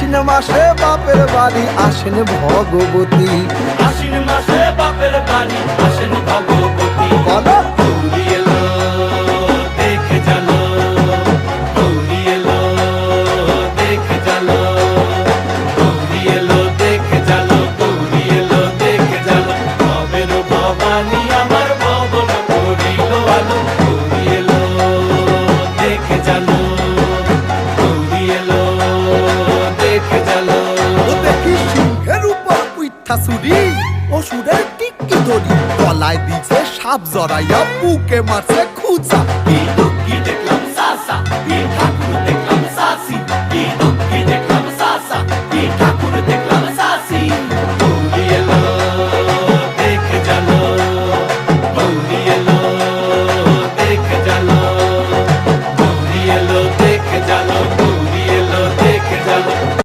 আশ্বিন মাসে বাপের বাড়ি আসেন ভগবতী। আশ্বিন মাসে বাপের বাড়ি আসেন ভগবতী। বলো গৌরী এলো দেখে জানো, গৌরী এলো দেখে জানো, গৌরী এলো দেখে জানো, গৌরী এলো দেখে জানো। ভবের ভবানী আমার ভবন করিল আলো। গৌরী এলো দেখে জানো, গৌরী এলো দেখে জানো। ও দেখি সিংহের উপর উইঠা চুরি, অসুরের টিকি ধরি গলায় দিছে সাপ জড়াইয়া বুকে মারছে খুঁচা। কিন্তু